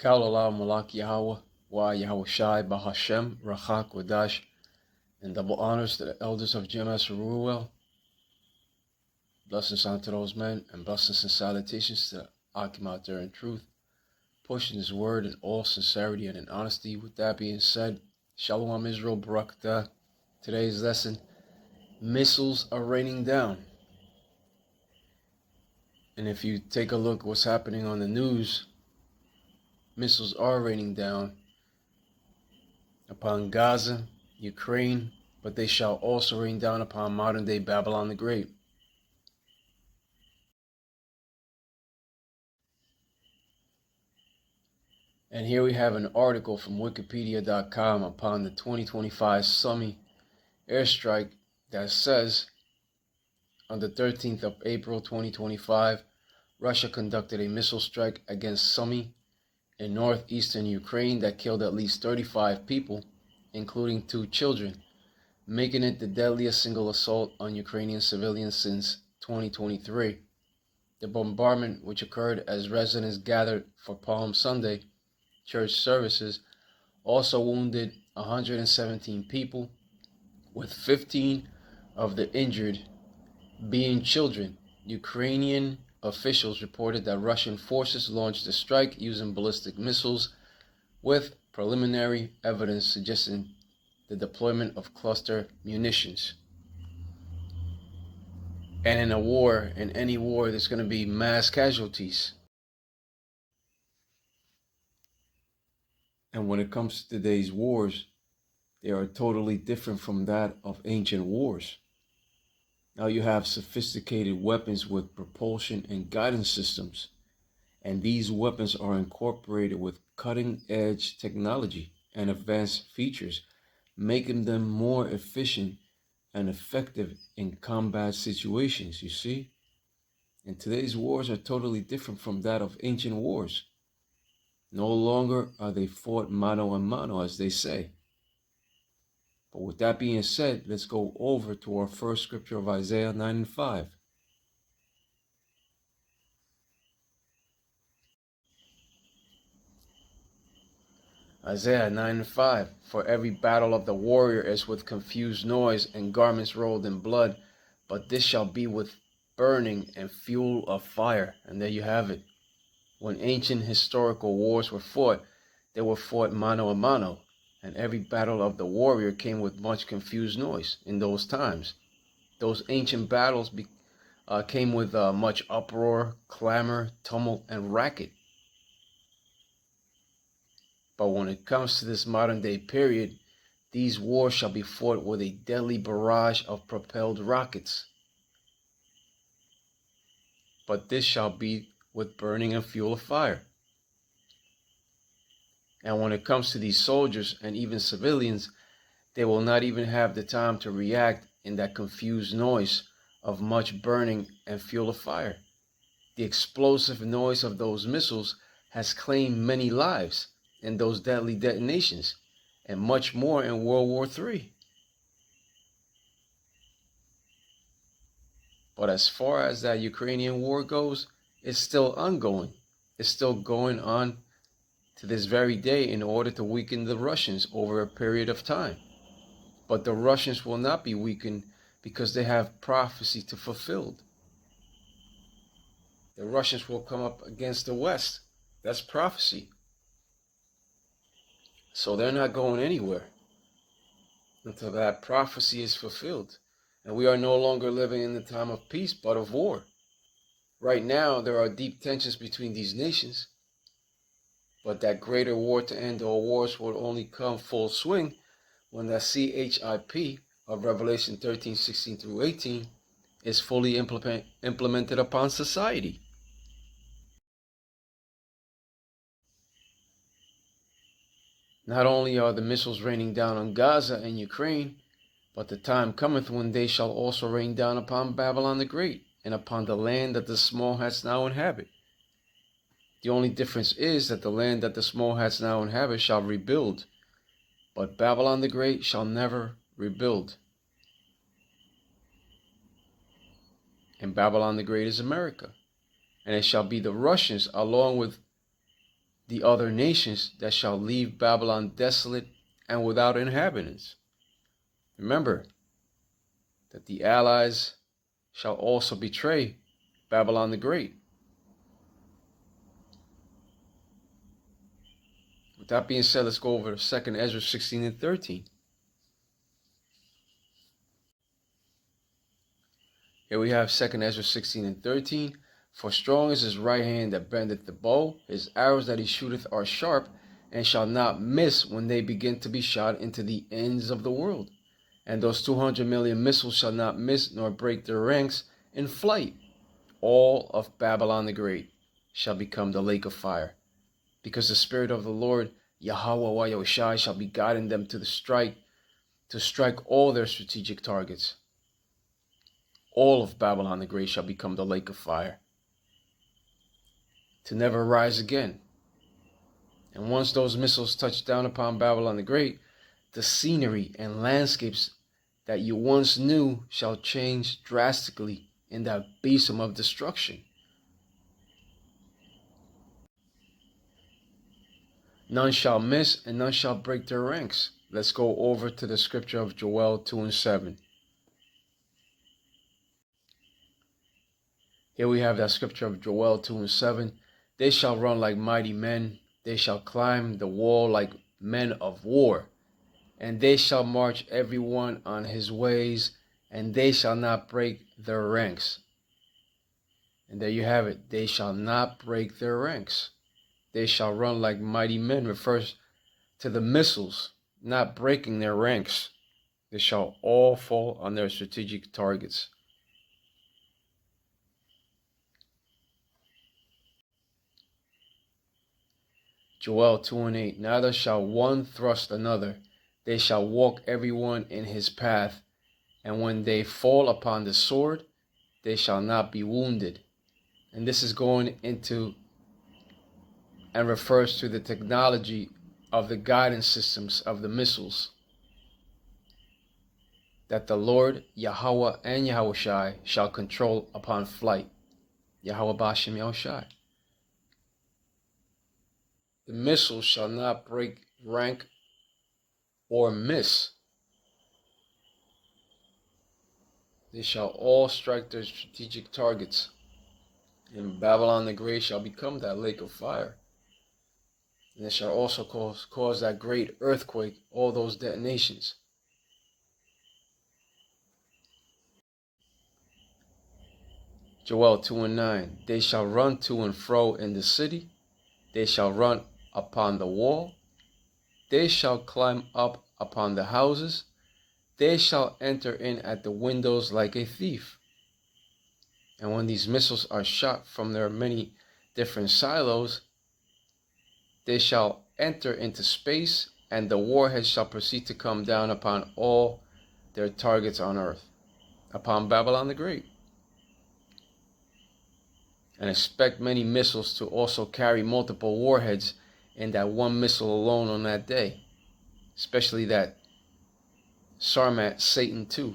Kal Olam Malak Yahweh, Wa Yahweh Shai, Bahashem, Rachak, Wadash, and double honors to the elders of GMS Ruruel. Blessings unto those men, and blessings and salutations to the Akim out there in truth, pushing his word in all sincerity and in honesty. With that being said, Shalom Israel, Barakatah. Today's lesson, missiles are raining down. And if you take a look at what's happening on the news, missiles are raining down upon Gaza, Ukraine, but they shall also rain down upon modern-day Babylon the Great. And here we have an article from Wikipedia.com upon the 2025 Sumi airstrike that says, on the 13th of April 2025, Russia conducted a missile strike against Sumi in northeastern Ukraine that killed at least 35 people, including 2 children, making it the deadliest single assault on Ukrainian civilians since 2023. The bombardment, which occurred as residents gathered for Palm Sunday church services, also wounded 117 people, with 15 of the injured being children. Ukrainian officials reported that Russian forces launched the strike using ballistic missiles, with preliminary evidence suggesting the deployment of cluster munitions. And in a war, in any war, there's going to be mass casualties. And when it comes to today's wars, they are totally different from that of ancient wars. Now you have sophisticated weapons with propulsion and guidance systems, and these weapons are incorporated with cutting-edge technology and advanced features, making them more efficient and effective in combat situations, you see? And today's wars are totally different from that of ancient wars. No longer are they fought mano a mano, as they say. But with that being said, let's go over to our first scripture of Isaiah 9 and 5. Isaiah 9 and 5. For every battle of the warrior is with confused noise and garments rolled in blood, but this shall be with burning and fuel of fire. And there you have it. When ancient historical wars were fought, they were fought mano a mano, and every battle of the warrior came with much confused noise in those times. Those ancient battles came with much uproar, clamor, tumult, and racket. But when it comes to this modern day period, these wars shall be fought with a deadly barrage of propelled rockets. But this shall be with burning and fuel of fire. And when it comes to these soldiers and even civilians, they will not even have the time to react in that confused noise of much burning and fuel of fire. The explosive noise of those missiles has claimed many lives in those deadly detonations, and much more in World War III. But as far as that Ukrainian war goes, it's still ongoing. It's still going on to this very day in order to weaken the Russians over a period of time. But the Russians will not be weakened because they have prophecy to fulfill. The Russians will come up against the West. That's prophecy. So they're not going anywhere until that prophecy is fulfilled. And we are no longer living in the time of peace, but of war. Right now, there are deep tensions between these nations. But that greater war to end all wars will only come full swing when the CHIP of Revelation 13:16 through 18 is fully implemented upon society. Not only are the missiles raining down on Gaza and Ukraine, but the time cometh when they shall also rain down upon Babylon the Great, and upon the land that the small hats now inhabit. The only difference is that the land that the small hats now inhabit shall rebuild, but Babylon the Great shall never rebuild. And Babylon the Great is America, and it shall be the Russians along with the other nations that shall leave Babylon desolate and without inhabitants. Remember that the allies shall also betray Babylon the Great. With that being said, let's go over to 2 Esdras 16 and 13. Here we have 2 Esdras 16 and 13. For strong is his right hand that bendeth the bow, his arrows that he shooteth are sharp, and shall not miss when they begin to be shot into the ends of the world. And those 200 million missiles shall not miss nor break their ranks in flight. All of Babylon the Great shall become the lake of fire, because the Spirit of the Lord Yahweh Yahushai shall be guiding them to strike all their strategic targets. All of Babylon the Great shall become the lake of fire, to never rise again. And once those missiles touch down upon Babylon the Great, the scenery and landscapes that you once knew shall change drastically in that besom of destruction. None shall miss and none shall break their ranks. Let's go over to the scripture of Joel 2 and 7. Here we have that scripture of Joel 2 and 7. They shall run like mighty men. They shall climb the wall like men of war. And they shall march every one on his ways, and they shall not break their ranks. And there you have it. They shall not break their ranks. They shall run like mighty men refers to the missiles not breaking their ranks. They shall all fall on their strategic targets. Joel 2 and 8. Neither shall one thrust another. They shall walk every one in his path. And when they fall upon the sword, they shall not be wounded. And this is going into and refers to the technology of the guidance systems of the missiles that the Lord Yahweh and Yahushai shall control upon flight. Yahweh Bashem Yahushai. The missiles shall not break rank or miss. They shall all strike their strategic targets. And Babylon the Great shall become that lake of fire. And it shall also cause that great earthquake, all those detonations. Joel 2 and 9. They shall run to and fro in the city. They shall run upon the wall. They shall climb up upon the houses. They shall enter in at the windows like a thief. And when these missiles are shot from their many different silos, they shall enter into space, and the warheads shall proceed to come down upon all their targets on earth, upon Babylon the Great. And expect many missiles to also carry multiple warheads in that one missile alone on that day, especially that Sarmat Satan 2.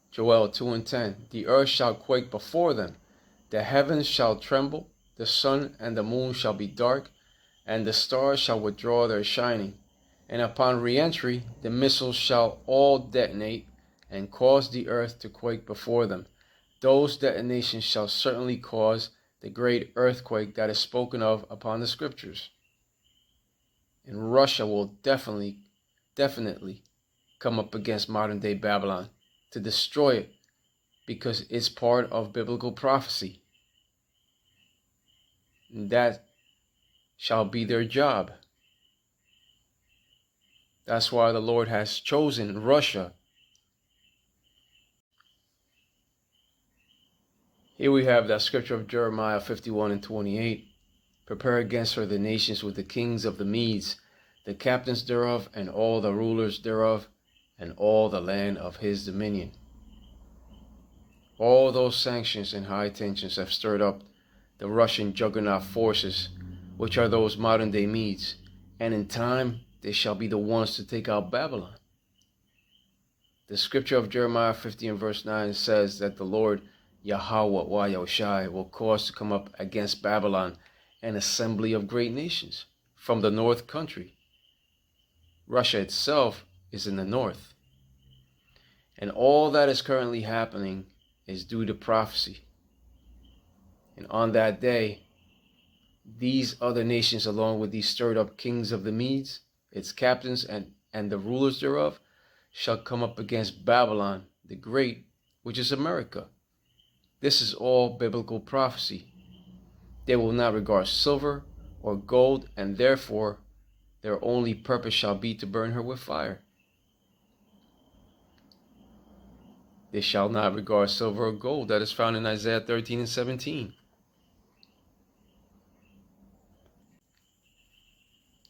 Joel 2 and 10. The earth shall quake before them, the heavens shall tremble, the sun and the moon shall be dark, and the stars shall withdraw their shining. And upon re-entry, the missiles shall all detonate and cause the earth to quake before them. Those detonations shall certainly cause the great earthquake that is spoken of upon the scriptures. And Russia will definitely come up against modern day Babylon to destroy it, because it's part of biblical prophecy. And that shall be their job. That's why the Lord has chosen Russia. Here we have that scripture of Jeremiah 51 and 28. Prepare against her the nations with the kings of the Medes, the captains thereof, and all the rulers thereof, and all the land of his dominion. All those sanctions and high tensions have stirred up the Russian juggernaut forces, which are those modern day Medes, and in time they shall be the ones to take out Babylon. The scripture of Jeremiah 50 and verse 9 says that the Lord Yahweh wa Yahushai will cause to come up against Babylon an assembly of great nations from the north country. Russia itself is in the north. And all that is currently happening is due to prophecy. And on that day, these other nations, along with these stirred up kings of the Medes, its captains and the rulers thereof, shall come up against Babylon the Great, which is America. This is all biblical prophecy. They will not regard silver or gold, and therefore their only purpose shall be to burn her with fire. They shall not regard silver or gold. That is found in Isaiah 13 and 17.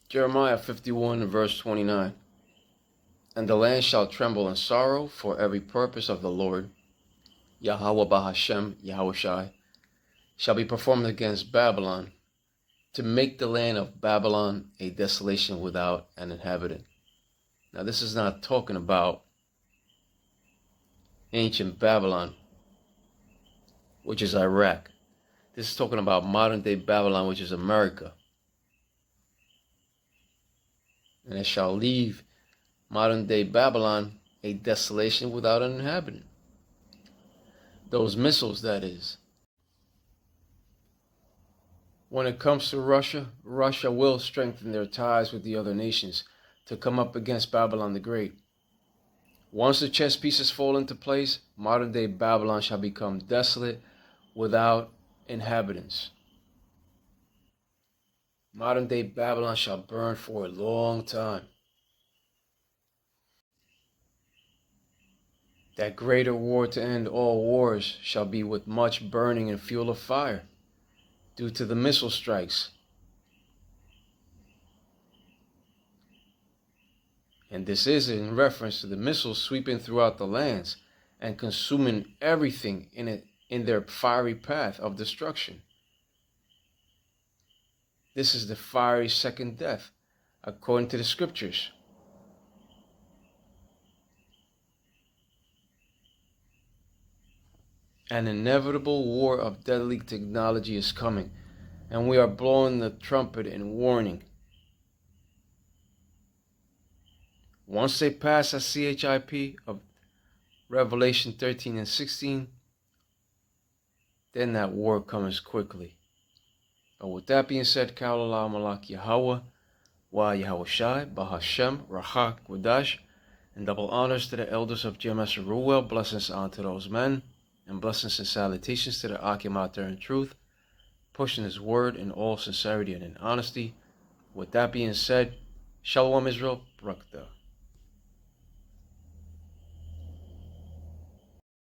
Jeremiah 51 and verse 29. And the land shall tremble in sorrow for every purpose of the Lord, Yahweh Bahashem, Yahushai, shall be performed against Babylon, to make the land of Babylon a desolation without an inhabitant. Now this is not talking about ancient Babylon, which is Iraq. This is talking about modern day Babylon, which is America. And it shall leave modern day Babylon a desolation without an inhabitant. Those missiles, that is. When it comes to Russia, Russia will strengthen their ties with the other nations to come up against Babylon the Great. Once the chess pieces fall into place, modern day Babylon shall become desolate without inhabitants. Modern day Babylon shall burn for a long time. That greater war to end all wars shall be with much burning and fuel of fire, due to the missile strikes. And this is in reference to the missiles sweeping throughout the lands and consuming everything in their fiery path of destruction. This is the fiery second death, according to the scriptures. An inevitable war of deadly technology is coming, and we are blowing the trumpet in warning. Once they pass a CHIP of Revelation 13 and 16, then that war comes quickly. But with that being said, Kaulallah Malak Yahweh, Wa Yahushai, Bahashem, Rahak, Wadash, and double honors to the elders of Jemas Ruel, blessings unto those men, and blessings and salutations to the Akim out there in truth, pushing his word in all sincerity and in honesty. With that being said, Shalom Israel, Brakta.